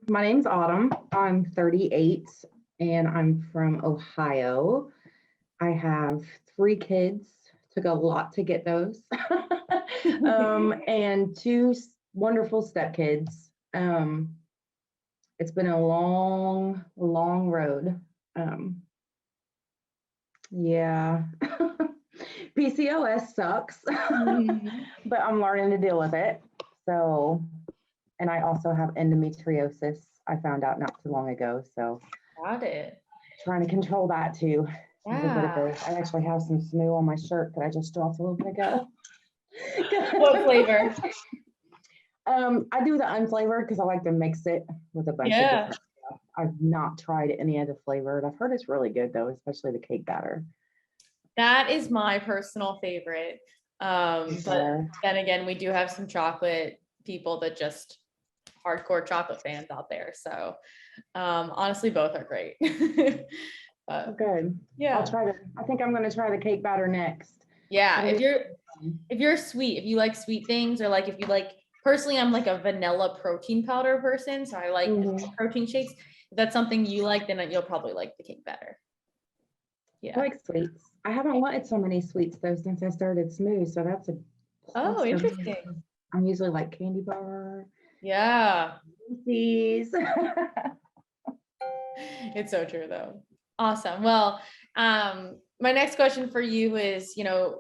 My name's Autumn. I'm 38 and I'm from Ohio. I have three kids. Took a lot to get those. And two wonderful stepkids. It's been a long, long road. Um, yeah. PCOS sucks, but I'm learning to deal with it. So, and I also have endometriosis. I found out not too long ago. So, Got it. trying to control that too. Yeah. I actually have some Smoo on my shirt that I just dropped a little bit ago. What flavor? I do the unflavored because I like to mix it with a bunch of Yeah. different stuff. I've not tried any of the flavored. I've heard it's really good though, especially the cake batter. That is my personal favorite. But Yeah. then again, we do have some chocolate people that just hardcore chocolate fans out there. So honestly, both are great. But Good. yeah. I think I'm gonna try the cake batter next. Yeah. That'll If you're sweet, if you like sweet things, or like if you like, personally, I'm like a vanilla protein powder person. So I like protein shakes. If that's something you like, then you'll probably like the cake batter. I Yeah. like sweets. I haven't wanted so many sweets though since I started Smooth, so that's a Oh, plus for me. interesting. I'm usually like candy bar, Yeah. Reese's. It's so true though. Awesome. Well, my next question for you is,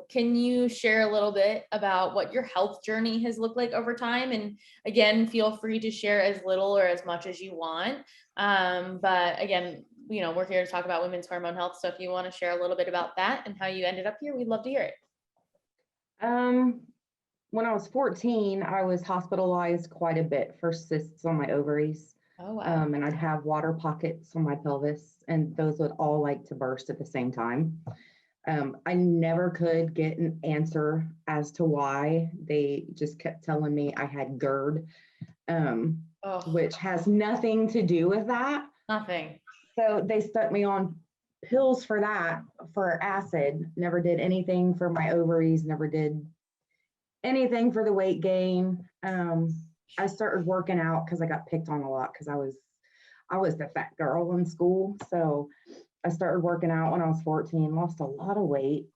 can you share a little bit about what your health journey has looked like over time? And again, feel free to share as little or as much as you want. But again, we're here to talk about women's hormone health. So if you want to share a little bit about that and how you ended up here, we'd love to hear it. When I was 14, I was hospitalized quite a bit for cysts on my ovaries. Oh, wow. And I'd have water pockets on my pelvis, and those would all like to burst at the same time. I never could get an answer as to why. They just kept telling me I had GERD, which has nothing to do with that. Nothing. So they stuck me on pills for that, for acid. Never did anything for my ovaries, never did anything for the weight gain. I started working out because I got picked on a lot because I was the fat girl in school. So I started working out when I was 14, lost a lot of weight,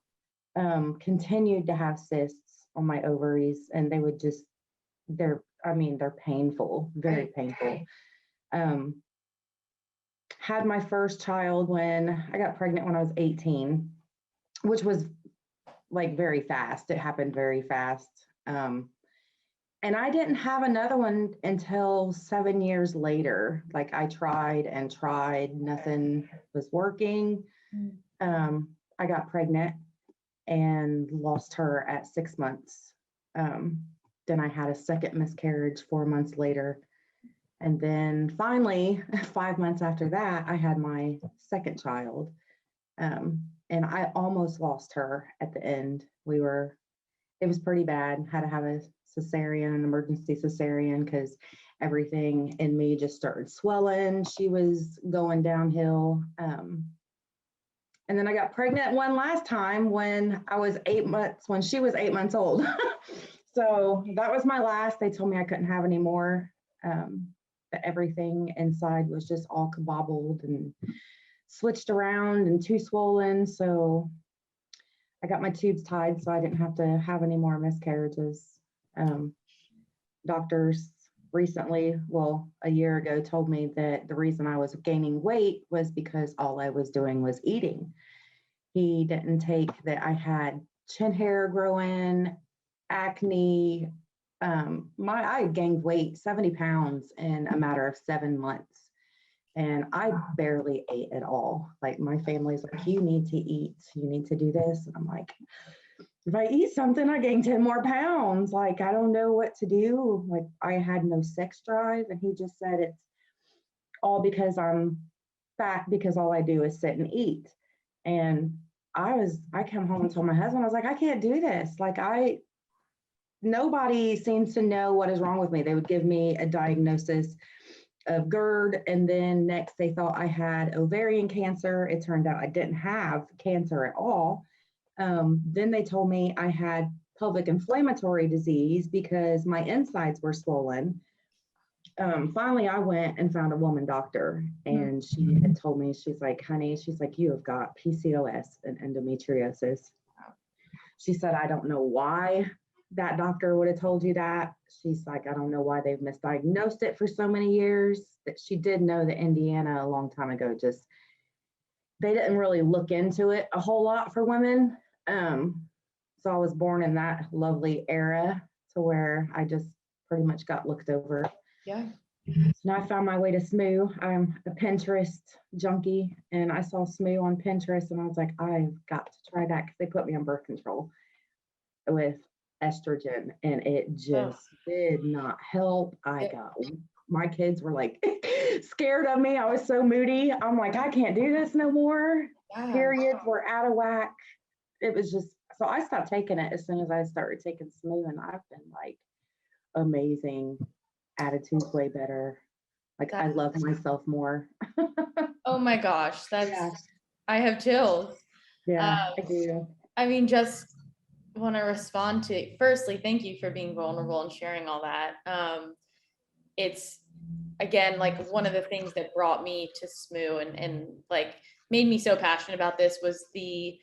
continued to have cysts on my ovaries, and they would just they're painful, very painful. Had my first child when I got pregnant when I was 18, which was like very fast. It happened very fast. And I didn't have another one until 7 years later. Like I tried and tried, nothing was working. I got pregnant and lost her at 6 months. Then I had a second miscarriage 4 months later. And then finally, 5 months after that, I had my second child. And I almost lost her at the end. It was pretty bad. Had to have a cesarean, an emergency cesarean, because everything in me just started swelling. She was going downhill. And then I got pregnant one last time when when she was 8 months old. So that was my last. They told me I couldn't have any more. That everything inside was just all kabobbled and switched around and too swollen. So I got my tubes tied so I didn't have to have any more miscarriages. Doctors recently, a year ago, told me that the reason I was gaining weight was because all I was doing was eating. He didn't take that I had chin hair growing, acne. I gained weight, 70 pounds in a matter of 7 months. And I barely ate at all. Like my family's like, you need to eat, you need to do this. And I'm like, if I eat something, I gain 10 more pounds. Like, I don't know what to do. Like I had no sex drive. And he just said, it's all because I'm fat because all I do is sit and eat. And I came home and told my husband, I was like, I can't do this. Like nobody seems to know what is wrong with me. They would give me a diagnosis of GERD, and then next they thought I had ovarian cancer. It turned out I didn't have cancer at all. Then they told me I had pelvic inflammatory disease because my insides were swollen. Finally I went and found a woman doctor, and she had told me, she's like, honey, she's like, you have got PCOS and endometriosis. She said, I don't know why that doctor would have told you that. She's like, I don't know why they've misdiagnosed it for so many years. That she did know that Indiana a long time ago, just they didn't really look into it a whole lot for women. So I was born in that lovely era to where I just pretty much got looked over. Yeah. So now I found my way to Smoo. I'm a Pinterest junkie, and I saw Smoo on Pinterest, and I was like, I've got to try that, because they put me on birth control with estrogen, and it just did not help. My kids were like scared of me. I was so moody. I'm like, I can't do this no more. Periods were out of whack. It was just, so I stopped taking it as soon as I started taking Smoo, and I've been like amazing. Attitude's way better. Like, I love myself more. Oh my gosh, I have chills. Yeah, I do. I mean, just want to respond to, firstly, thank you for being vulnerable and sharing all that. It's, again, like one of the things that brought me to Smoo and like made me so passionate about this was the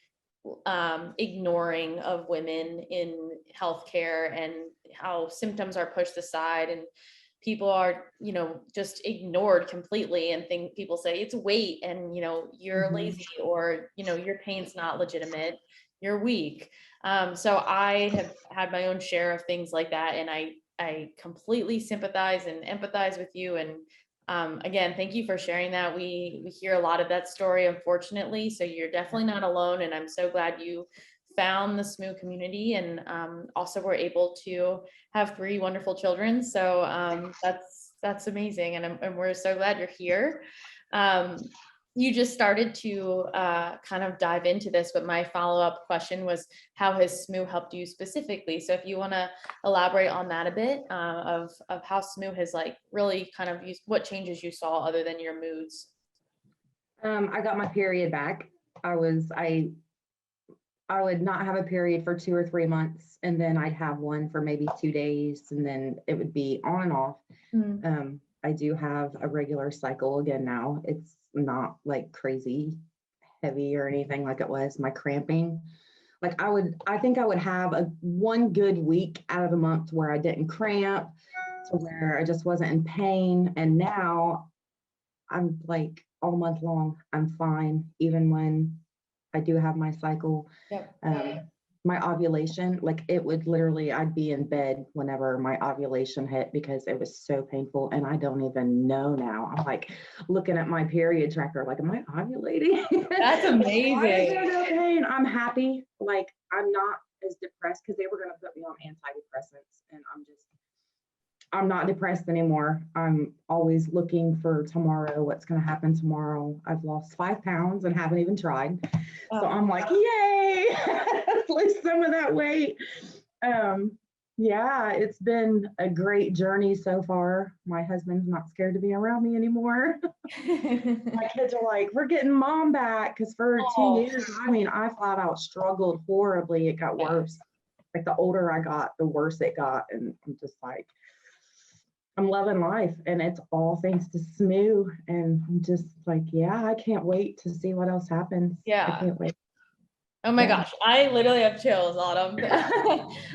ignoring of women in healthcare, and how symptoms are pushed aside and people are, just ignored completely, and people say it's weight, and you're lazy, or your pain's not legitimate, you're weak. So I have had my own share of things like that, and I completely sympathize and empathize with you. And again, thank you for sharing that. We hear a lot of that story, unfortunately, so you're definitely not alone, and I'm so glad you found the Smoo community, and also were able to have 3 wonderful children. So that's amazing, and we're so glad you're here. You just started to kind of dive into this, but my follow-up question was, how has Smoo helped you specifically? So if you want to elaborate on that a bit, of how Smoo has like really kind of what changes you saw other than your moods. I got my period back. I would not have a period for 2 or 3 months, and then I'd have one for maybe 2 days, and then it would be on and off. I do have a regular cycle again now. It's not like crazy heavy or anything like it was. My cramping, like I think I would have one good week out of the month where I didn't cramp, to where I just wasn't in pain. And now I'm like all month long, I'm fine, even when I do have my cycle. Yep. My ovulation, like it would literally, I'd be in bed whenever my ovulation hit, because it was so painful, and I don't even know now. I'm like looking at my period tracker, like, am I ovulating? That's amazing. Why is there no pain? I'm happy. Like, I'm not as depressed, because they were going to put me on antidepressants, and I'm not depressed anymore. I'm always looking for tomorrow, what's going to happen tomorrow. I've lost 5 pounds and haven't even tried. So I'm like, yay, lose some of that weight. Yeah, it's been a great journey so far. My husband's not scared to be around me anymore. My kids are like, we're getting mom back, because for 2 years, I mean, I flat out struggled horribly. It got worse. Like, the older I got, the worse it got. And I'm just like, I'm loving life, and it's all thanks to Smoo. And I'm just like, yeah, I can't wait to see what else happens. Yeah. I can't wait. Oh my gosh, I literally have chills, Autumn.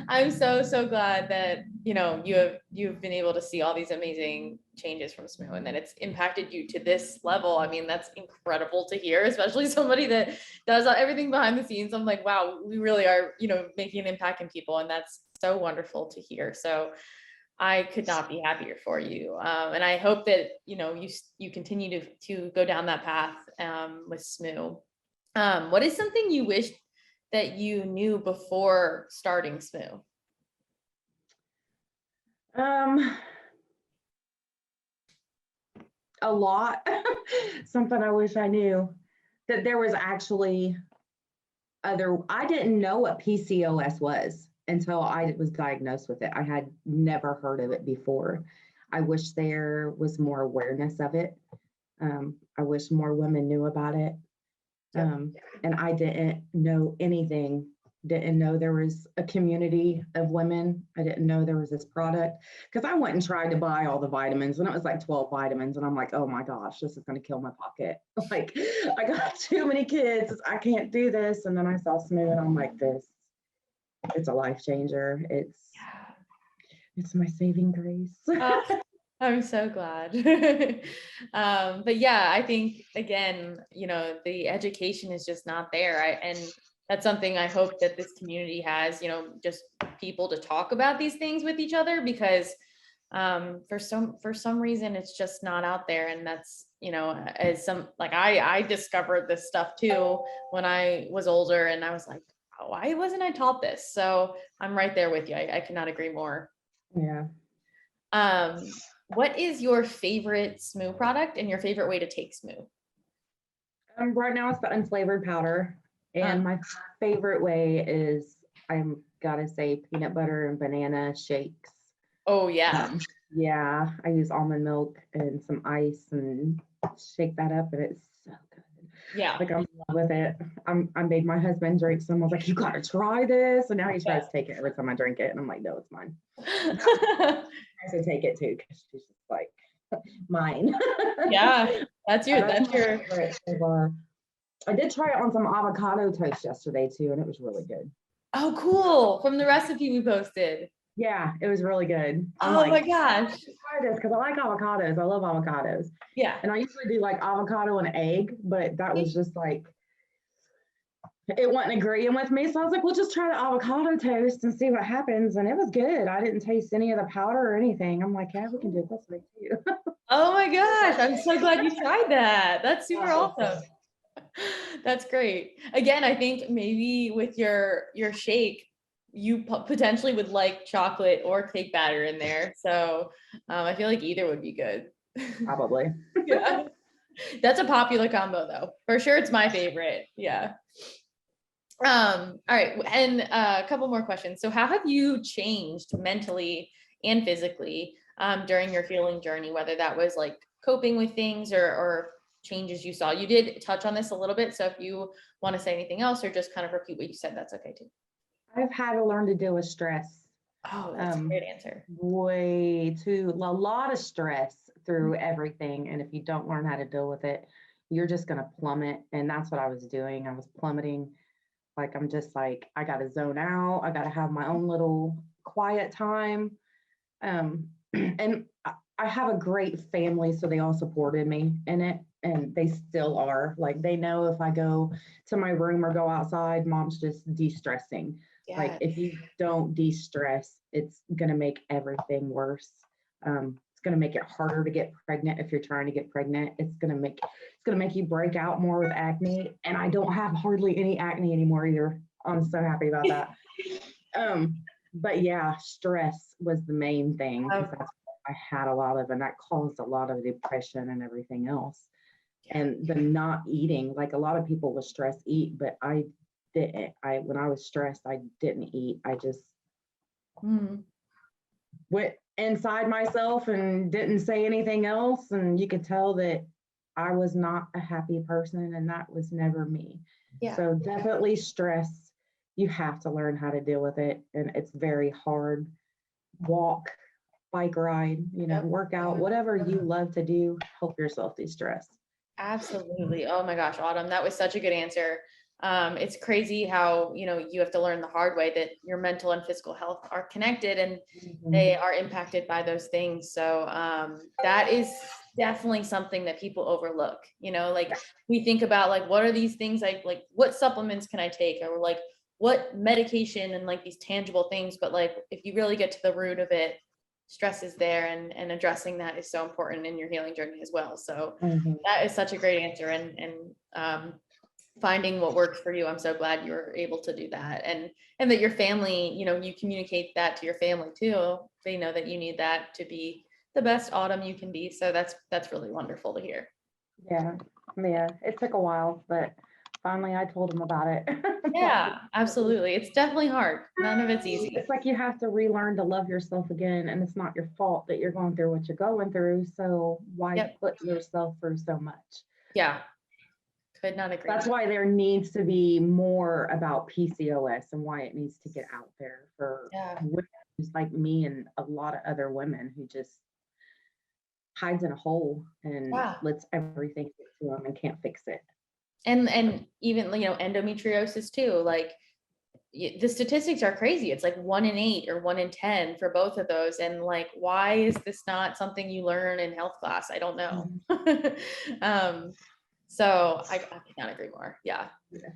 I'm so glad that you've been able to see all these amazing changes from Smoo, and that it's impacted you to this level. I mean, that's incredible to hear, especially somebody that does everything behind the scenes. I'm like, wow, we really are, making an impact in people, and that's so wonderful to hear. So I could not be happier for you. And I hope that, you continue to go down that path with Smoo. What is something you wish that you knew before starting Smoo? A lot. Something I wish I knew, that there was actually I didn't know what PCOS was until I was diagnosed with it. I had never heard of it before. I wish there was more awareness of it. I wish more women knew about it. And I didn't know anything didn't know there was a community of women. I didn't know there was this product because I went and tried to buy all the vitamins and it was like 12 vitamins. And I'm like, oh my gosh, this is going to kill my pocket. Like, I got too many kids. I can't do this. And then I saw Smoo and I'm like, it's a life changer. It's my saving grace. I'm so glad. But yeah, I think again, the education is just not there. And that's something I hope that this community has, just people to talk about these things with each other, because for some reason it's just not out there. And that's, I discovered this stuff too when I was older, and I was like, oh, why wasn't I taught this? So I'm right there with you. I cannot agree more. Yeah. What is your favorite Smoo product and your favorite way to take Smoo? Right now it's the unflavored powder. And my favorite way is, I'm gotta say, peanut butter and banana shakes. Oh yeah. Yeah, I use almond milk and some ice and shake that up, and it's so good. Yeah. Like, I'm in love with it. I made my husband drink some. I was like, you gotta try this. And now he tries to take it every time I drink it. And I'm like, no, it's mine. I to take it too, because she's just like, mine. Yeah, that's your I did try it on some avocado toast yesterday too, and it was really good. Oh, cool. From the recipe we posted. Yeah, it was really good. Oh my gosh. Try this because I like avocados. I love avocados. Yeah. And I usually do like avocado and egg, but that was just like, it wasn't agreeing with me. So I was like, well, just try the avocado toast and see what happens. And it was good. I didn't taste any of the powder or anything. I'm like, yeah, we can do it this way too. Oh my gosh. I'm so glad you tried that. That's super awesome. That's great. Again, I think maybe with your shake, you potentially would like chocolate or cake batter in there. So I feel like either would be good. Probably. Yeah. That's a popular combo though. For sure. It's my favorite. Yeah. All right. And a couple more questions. So how have you changed mentally and physically during your healing journey, whether that was like coping with things or changes you saw? You did touch on this a little bit. So if you want to say anything else or just kind of repeat what you said, that's okay too. I've had to learn to deal with stress. Oh, that's a great answer. A lot of stress through everything. And if you don't learn how to deal with it, you're just going to plummet. And that's what I was doing. I was plummeting. Like, I'm just like, I got to zone out. I got to have my own little quiet time. And I have a great family, so they all supported me in it. And they still are. Like, they know if I go to my room or go outside, mom's just de-stressing. Yeah. Like, if you don't de-stress, it's going to make everything worse. It's going to make it harder to get pregnant if you're trying to get pregnant. It's going to make you break out more with acne. And I don't have hardly any acne anymore either. I'm so happy about that. But yeah, stress was the main thing. That's what I had a lot of, and that caused a lot of depression and everything else. And the not eating, like, a lot of people with stress eat, but I didn't. When I was stressed, I didn't eat. I just went inside myself and didn't say anything else. And you could tell that I was not a happy person, and that was never me. Yeah. So definitely stress. You have to learn how to deal with it. And it's very hard. Walk, bike ride, work out, whatever you love to do, help yourself de-stress. Absolutely. Oh my gosh, Autumn, that was such a good answer. It's crazy how, you have to learn the hard way that your mental and physical health are connected and they are impacted by those things. So that is definitely something that people overlook. Like, we think about like, what are these things like what supplements can I take, or like what medication, and like these tangible things. But like, if you really get to the root of it, stress is there, and addressing that is so important in your healing journey as well. So that is such a great answer, and finding what works for you. I'm so glad you were able to do that, and that your family, you communicate that to your family too. They know that you need that to be the best Autumn you can be. So that's really wonderful to hear. Yeah, it took a while, but finally I told them about it. Yeah, absolutely. It's definitely hard. None of it's easy. It's like you have to relearn to love yourself again, and it's not your fault that you're going through what you're going through. So why put yourself through so much? Yeah, Could not agree That's more. why there needs to be more about PCOS and why it needs to get out there for Yeah. women just like me and a lot of other women who just hides in a hole and Yeah. lets everything get to them and can't fix it. And even, you know, endometriosis too, like the statistics are crazy. It's like 1 in 8 or 1 in 10 for both of those. And like, why is this not something you learn in health class? I don't know. So I cannot agree more. Yeah. Yeah.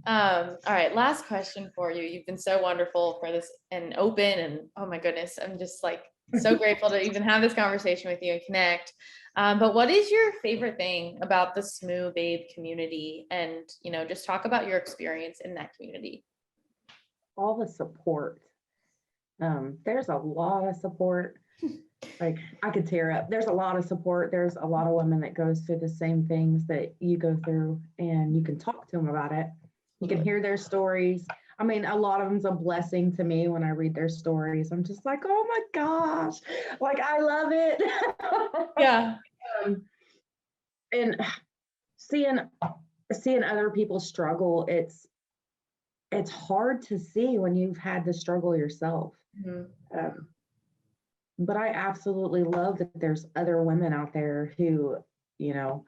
All right, last question for you. You've been so wonderful for this and open, and oh my goodness, I'm just like so grateful to even have this conversation with you and connect. But what is your favorite thing about the Smoo Babe community? And, you know, just talk about your experience in that community. All the support. There's a lot of support. Like I could tear up. There's a lot of support. There's a lot of women that goes through the same things that you go through, and you can talk to them about it. You can hear their stories. I mean, a lot of them's a blessing to me when I read their stories. I'm just like, oh my gosh, like I love it. Yeah. And seeing other people struggle, it's hard to see when you've had the struggle yourself. Mhm. But I absolutely love that there's other women out there who, you know,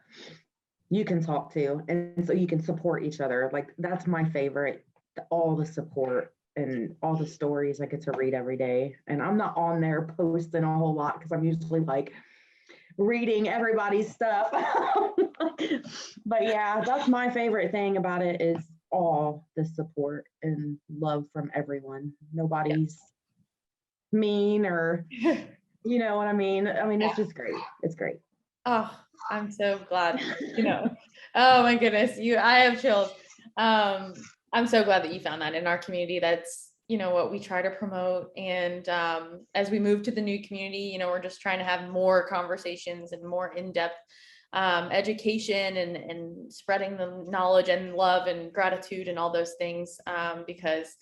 you can talk to, and so you can support each other. Like that's my favorite, all the support and all the stories I get to read every day. And I'm not on there posting a whole lot because I'm usually like reading everybody's stuff. But yeah, that's my favorite thing about it is all the support and love from everyone. Nobody's mean or you know what I mean? I mean, it's just great. It's great. Oh, I'm so glad, you know. Oh my goodness, I have chills. I'm so glad that you found that in our community. That's, you know, what we try to promote. And as we move to the new community, you know, we're just trying to have more conversations and more in-depth education and spreading the knowledge and love and gratitude and all those things, because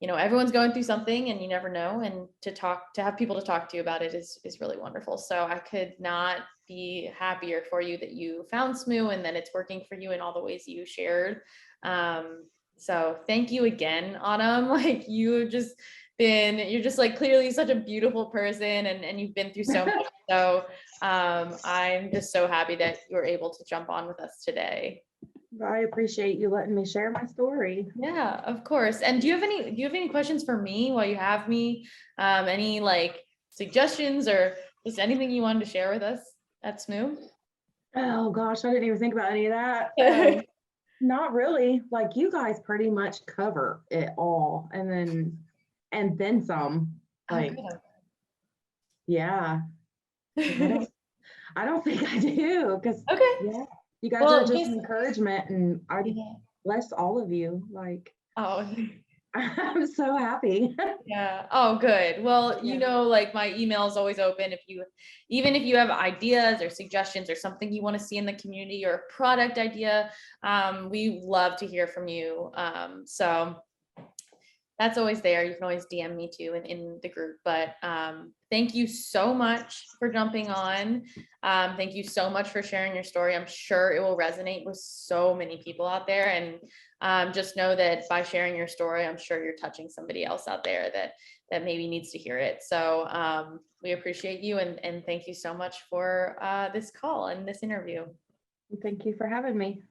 you know, everyone's going through something and you never know. And to have people to talk to you about it is really wonderful. So I could not be happier for you that you found Smoo and that it's working for you in all the ways you shared. So thank you again, Autumn. Like you're just like clearly such a beautiful person and you've been through so much. So I'm just so happy that you're able to jump on with us today. I appreciate you letting me share my story. Yeah, of course. And do you have any questions for me while you have me? Any like suggestions or just anything you wanted to share with us at Smoo? Oh gosh, I didn't even think about any of that. Not really. Like you guys pretty much cover it all, and then some. Oh, Like, yeah. 'Cause I don't think I do. Because okay. yeah, you guys are Well, just just an encouragement, and I yeah. bless all of you. Like, Oh, I'm so happy. yeah. Oh, good. Well, you Yeah. know, like my email is always open even if you have ideas or suggestions or something you want to see in the community or a product idea, we love to hear from you. So that's always there. You can always DM me too in the group. But thank you so much for jumping on. Thank you so much for sharing your story. I'm sure it will resonate with so many people out there. And just know that by sharing your story, I'm sure you're touching somebody else out there that maybe needs to hear it. So we appreciate you and thank you so much for this call and this interview. Thank you for having me.